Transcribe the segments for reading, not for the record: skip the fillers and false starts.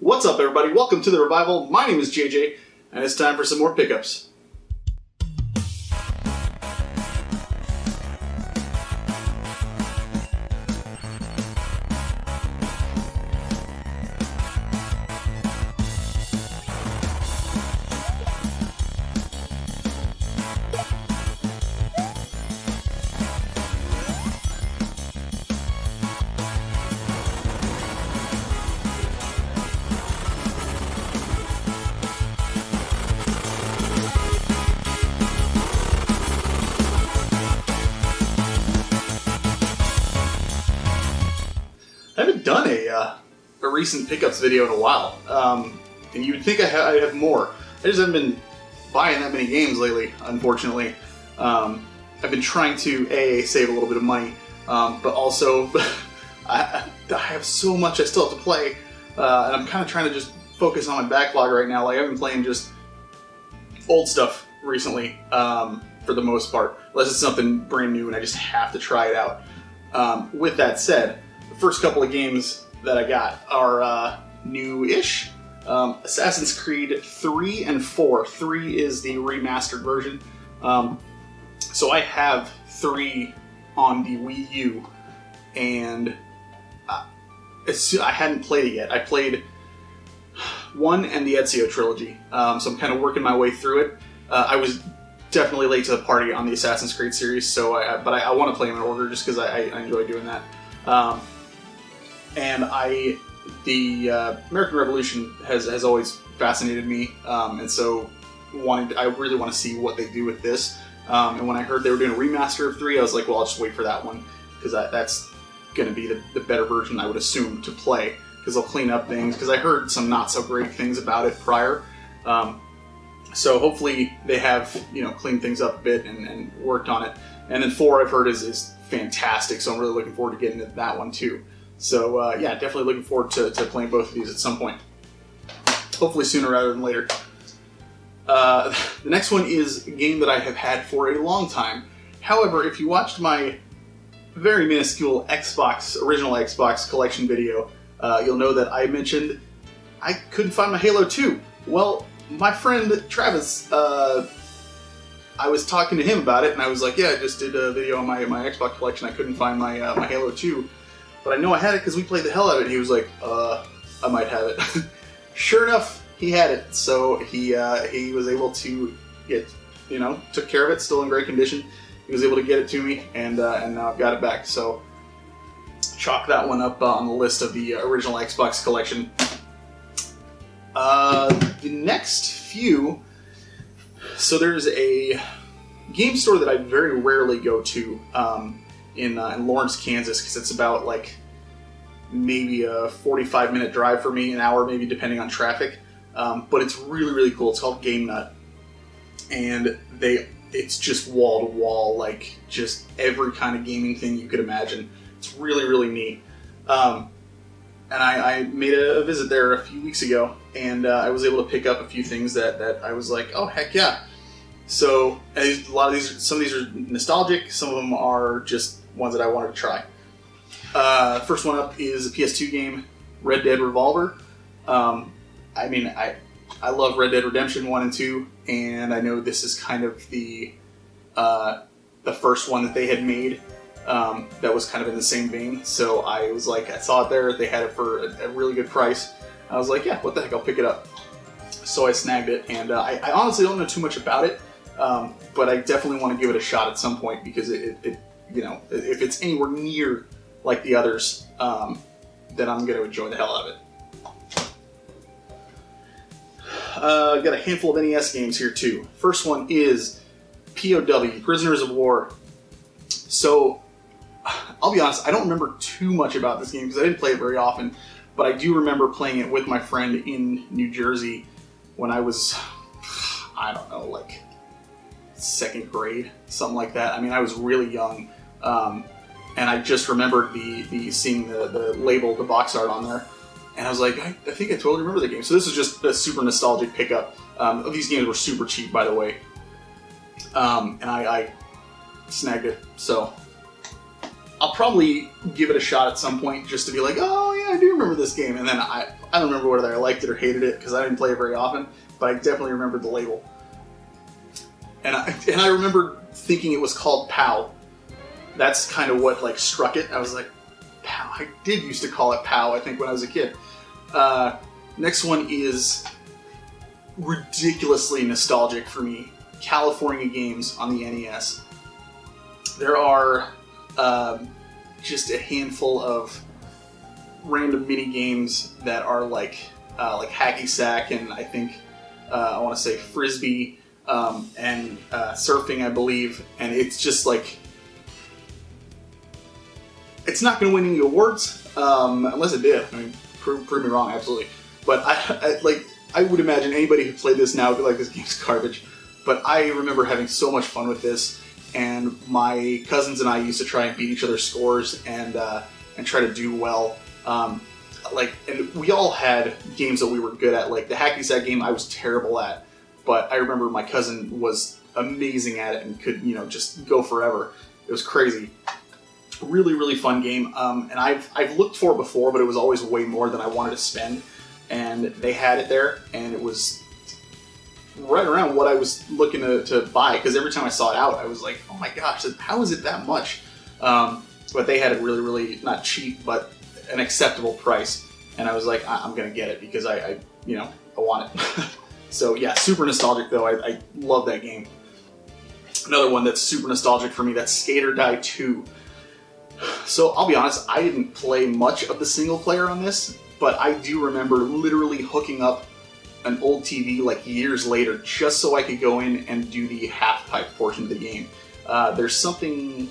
What's up, everybody? Welcome to the Revival. My name is JJ, and it's time for some more pickups. I haven't done a recent pickups video in a while, and you would think I'd have more. I just haven't been buying that many games lately, unfortunately. I've been trying to save a little bit of money, but also I have so much I still have to play, and I'm kind of trying to just focus on my backlog right now. Like, I've been playing just old stuff recently, for the most part, unless it's something brand new and I just have to try it out. With that said, the first couple of games that I got are new-ish. Assassin's Creed 3 and 4. 3 is the remastered version. So I have 3 on the Wii U, and I hadn't played it yet. I played 1 and the Ezio trilogy, so I'm kind of working my way through it. I was definitely late to the party on the Assassin's Creed series, so but I want to play them in order just because I enjoy doing that. And the American Revolution has always fascinated me, and so I really want to see what they do with this. And when I heard they were doing a remaster of 3, I was like, well, I'll just wait for that one, because that's going to be the better version, I would assume, to play, because they'll clean up things, because I heard some not so great things about it prior. So hopefully they have, cleaned things up a bit and worked on it. And then 4, I've heard, is fantastic, so I'm really looking forward to getting into that one too. So yeah, definitely looking forward to playing both of these at some point. Hopefully sooner rather than later. The next one is a game that I have had for a long time. However, if you watched my very minuscule original Xbox collection video, you'll know that I mentioned I couldn't find my Halo 2. Well, my friend Travis, I was talking to him about it, and I was like, yeah, I just did a video on my Xbox collection. I couldn't find my Halo 2. But I know I had it because we played the hell out of it. And he was like, I might have it. Sure enough, he had it. So he was able to took care of it, still in great condition. He was able to get it to me, and now I've got it back. So chalk that one up on the list of the original Xbox collection. The next few, so there's a game store that I very rarely go to, in Lawrence, Kansas, because it's about maybe a 45-minute drive for me, an hour maybe, depending on traffic. But it's really, really cool. It's called Game Nut, and it's just wall to wall, just every kind of gaming thing you could imagine. It's really, really neat. And I made a visit there a few weeks ago, and I was able to pick up a few things that I was like, oh heck yeah. So some of these are nostalgic, some of them are just ones that I wanted to try. First one up is a PS2 game, Red Dead Revolver. I love Red Dead Redemption 1 and 2, and I know this is kind of the first one that they had made that was kind of in the same vein. So I was like, I saw it there, they had it for a really good price. I was like, yeah, what the heck, I'll pick it up. So I snagged it, and I honestly don't know too much about it. But I definitely want to give it a shot at some point, because it if it's anywhere near like the others, then I'm going to enjoy the hell out of it. I've got a handful of NES games here too. First one is POWS, Prisoners of War. So I'll be honest, I don't remember too much about this game because I didn't play it very often, but I do remember playing it with my friend in New Jersey when I was, I don't know, second grade, something like that. I mean, I was really young, and I just remembered seeing the label, the box art on there, and I was like, I think I totally remember the game. So this is just a super nostalgic pickup. These games were super cheap, by the way, and I snagged it. So I'll probably give it a shot at some point just to be like, oh yeah, I do remember this game. And then I don't remember whether I liked it or hated it because I didn't play it very often, but I definitely remember the label. And I remember thinking it was called POW. That's kind of what like struck it. I was like, POW. I did used to call it POW, I think, when I was a kid. Next one is ridiculously nostalgic for me. California games on the NES. There are just a handful of random mini games that are like hacky sack, and I think I want to say frisbee and surfing, I believe. And it's just like, it's not going to win any awards unless it did. I mean, prove me wrong, absolutely. But I would imagine anybody who played this now would be like, this game's garbage. But I remember having so much fun with this, and my cousins and I used to try and beat each other's scores and try to do well. And we all had games that we were good at. Like the hacky sack game, I was terrible at, but I remember my cousin was amazing at it and could, just go forever. It was crazy. Really, really fun game. And I've looked for it before, but it was always way more than I wanted to spend. And they had it there, and it was right around what I was looking to buy, because every time I saw it out, I was like, oh my gosh, how is it that much? But they had it really, really, not cheap, but an acceptable price. And I was like, I'm going to get it because I want it. So yeah, super nostalgic though. I love that game. Another one that's super nostalgic for me, that's Skate or Die 2. So I'll be honest, I didn't play much of the single player on this, but I do remember literally hooking up an old TV like years later just so I could go in and do the Halfpipe portion of the game. There's something,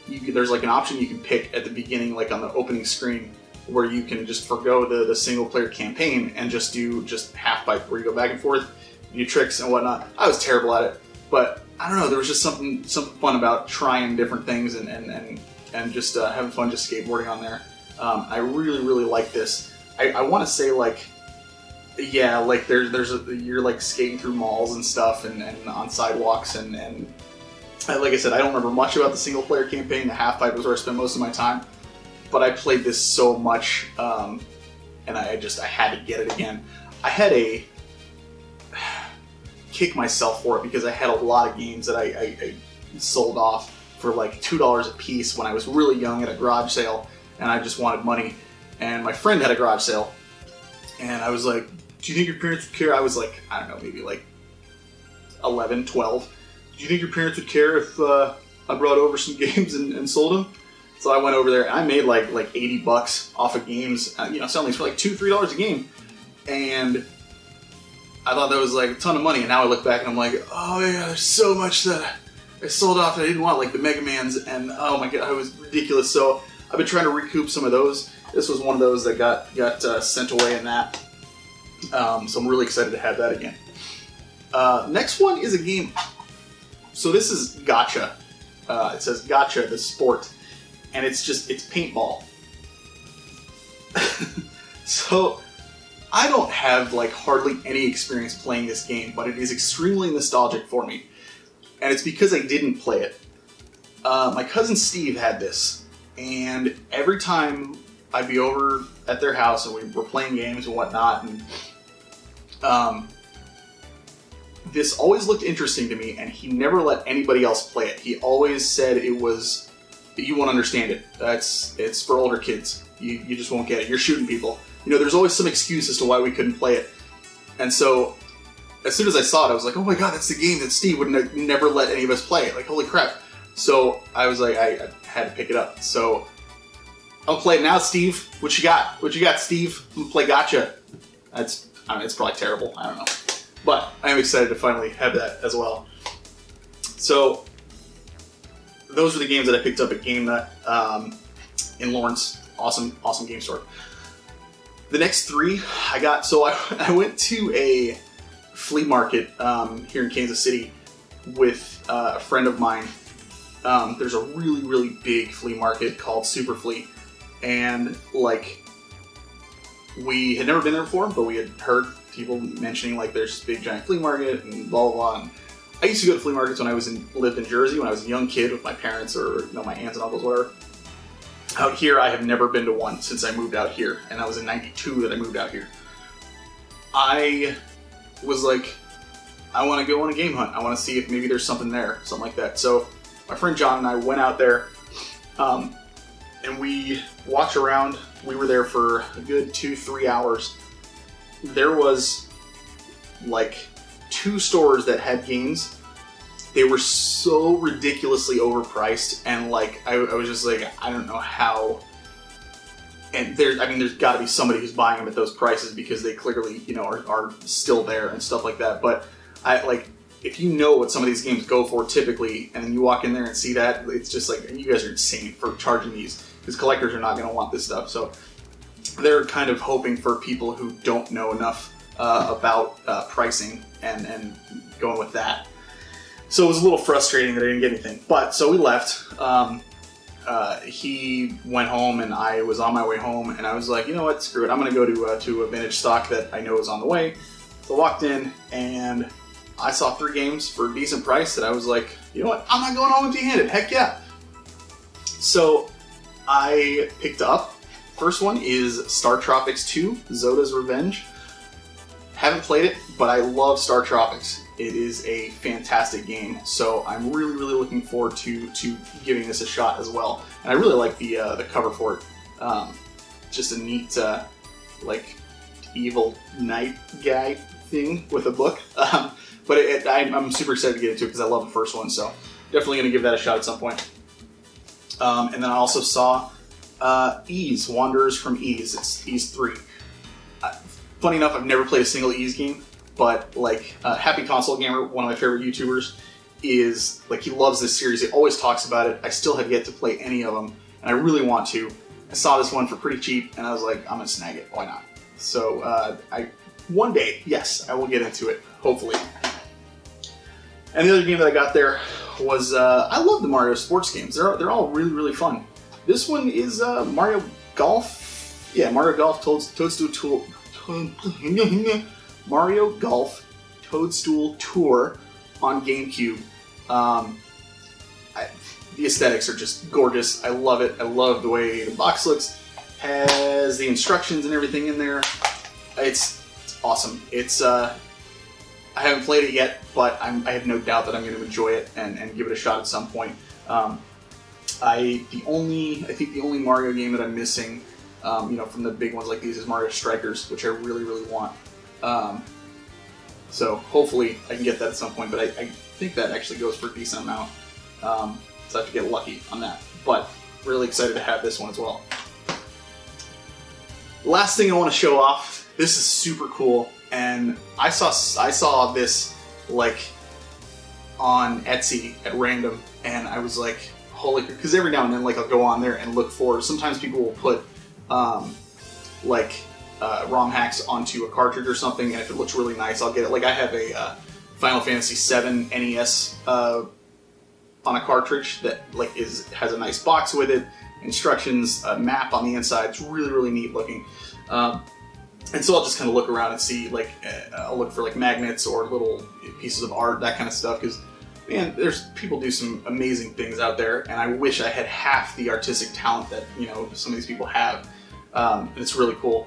there's like an option you can pick at the beginning, like on the opening screen, where you can just forgo the single player campaign and just do Halfpipe, where you go back and forth, do tricks and whatnot. I was terrible at it, but I don't know, there was just something fun about trying different things and just having fun just skateboarding on there. I really, really like this. I want to say like, yeah, like you're like skating through malls and stuff and on sidewalks and like I said, I don't remember much about the single player campaign. The Halfpipe was where I spent most of my time, but I played this so much, and I had to get it again. I had to kick myself for it because I had a lot of games that I sold off for like $2 a piece when I was really young at a garage sale, and I just wanted money. And my friend had a garage sale, and I was like, do you think your parents would care? I was like, I don't know, maybe like 11, 12. Do you think your parents would care if I brought over some games and sold them? So I went over there, and I made like $80 off of games, selling these for like $2, $3 a game. And I thought that was like a ton of money, and now I look back and I'm like, oh yeah, there's so much that I sold off that I didn't want, like the Mega Mans, and oh my god, it was ridiculous. So I've been trying to recoup some of those. This was one of those that got sent away in that. So I'm really excited to have that again. Next one is a game. So this is Gotcha. It says Gotcha, the sport. And it's paintball. So I don't have like hardly any experience playing this game, but it is extremely nostalgic for me. And it's because I didn't play it. My cousin Steve had this. And every time I'd be over at their house and we were playing games and whatnot, and this always looked interesting to me, and he never let anybody else play it. He always said it was, you won't understand it. It's for older kids. You just won't get it. You're shooting people. There's always some excuse as to why we couldn't play it. And so, as soon as I saw it, I was like, oh my god, that's the game that Steve would never let any of us play. Like, holy crap. So I was like, I had to pick it up. So I'll play it now, Steve. What you got? What you got, Steve? I'm gonna play Gotcha. It's probably terrible. I don't know. But I am excited to finally have that as well. So those are the games that I picked up at Game Nut in Lawrence. Awesome game store. The next three I got, so I went to a flea market here in Kansas City with a friend of mine. There's a really, really big flea market called Super Flea. And like, we had never been there before, but we had heard people mentioning like there's this big giant flea market and blah blah blah. And I used to go to flea markets when I lived in Jersey when I was a young kid with my parents or my aunts and uncles, whatever. Out here, I have never been to one since I moved out here, and that was in '92 that I moved out here. I was like, I want to go on a game hunt. I want to see if maybe there's something there, something like that. So my friend John and I went out there, and we walked around. We were there for a good 2-3 hours. There was like 2 stores that had games. They were so ridiculously overpriced, and like I was just like, I don't know how. And there's got to be somebody who's buying them at those prices because they clearly, are still there and stuff like that. But if you know what some of these games go for typically, and then you walk in there and see that, it's just like, you guys are insane for charging these, because collectors are not going to want this stuff. So they're kind of hoping for people who don't know enough about pricing and going with that. So it was a little frustrating that I didn't get anything. But so we left. He went home, and I was on my way home, and I was like, you know what, screw it. I'm going to go to a vintage stock that I know is on the way. So I walked in, and I saw 3 games for a decent price that I was like, you know what, I'm not going home empty-handed. Heck yeah. So I picked up. First one is Star Tropics 2, Zoda's Revenge. Haven't played it, but I love Star Tropics. It is a fantastic game, so I'm really, really looking forward to giving this a shot as well. And I really like the cover for it. Just a neat, like, evil knight guy thing with a book. But I'm super excited to get into it because I love the first one, so definitely going to give that a shot at some point. And then I also saw Ys, Wanderers from Ys. It's Ys 3. Funny enough, I've never played a single Ys game, but like Happy Console Gamer, one of my favorite YouTubers, is like, he loves this series. He always talks about it. I still have yet to play any of them, and I really want to. I saw this one for pretty cheap, and I was like, I'm gonna snag it. Why not? So one day, yes, I will get into it, hopefully. And the other game that I got there was I love the Mario sports games. They're all really, really fun. This one is Mario Golf. Yeah, Mario Golf Toadstool Tour. Mario Golf Toadstool Tour on GameCube. The aesthetics are just gorgeous. I love it. I love the way the box looks. Has the instructions and everything in there. It's awesome. It's I haven't played it yet, but I have no doubt that I'm going to enjoy it and give it a shot at some point. I think the only Mario game that I'm missing, from the big ones like these, is Mario Strikers, which I really, really want. So hopefully I can get that at some point, but I think that actually goes for a decent amount. So I have to get lucky on that. But really excited to have this one as well. Last thing I want to show off. This is super cool, and I saw this like on Etsy at random, and I was like, holy, because every now and then, like, I'll go on there and look for. Sometimes people will put ROM hacks onto a cartridge or something, and if it looks really nice, I'll get it. Like, I have a Final Fantasy VII NES on a cartridge that has a nice box with it, instructions, a map on the inside. It's really, really neat looking. And so I'll just kind of look around and see, I'll look for magnets or little pieces of art, that kind of stuff, because, man, there's people do some amazing things out there, and I wish I had half the artistic talent that, some of these people have. And it's really cool.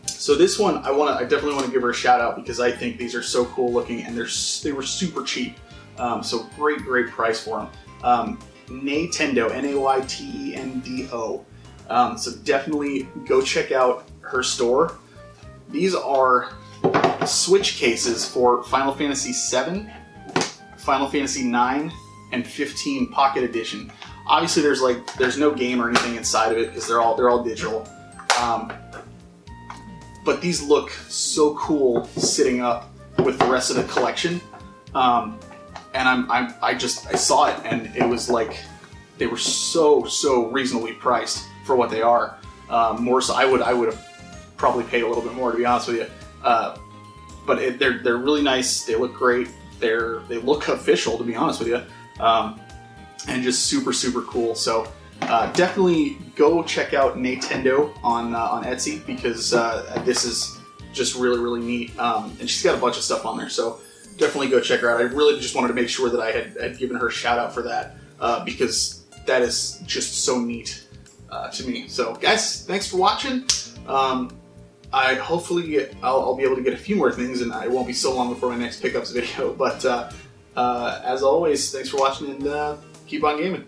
So this one, I definitely want to give her a shout out, because I think these are so cool looking, and they were super cheap. So great price for them. Naytendo, Naytendo. So definitely go check out her store. These are Switch cases for Final Fantasy VII, Final Fantasy IX, and 15 Pocket Edition. Obviously, there's no game or anything inside of it because they're all digital. But these look so cool sitting up with the rest of the collection. And I saw it, and it was like they were so reasonably priced for what they are. More so, I would have probably paid a little bit more, to be honest with you. But they're really nice. They look great. They look official, to be honest with you, and just super cool. So definitely go check out Naytendo on Etsy, because this is just really neat. And she's got a bunch of stuff on there, so definitely go check her out. I really just wanted to make sure that I had given her a shout out for that, because that is just so neat. to me. So guys, thanks for watching. Hopefully I'll be able to get a few more things, and it won't be so long before my next pickups video. But as always, thanks for watching, and keep on gaming.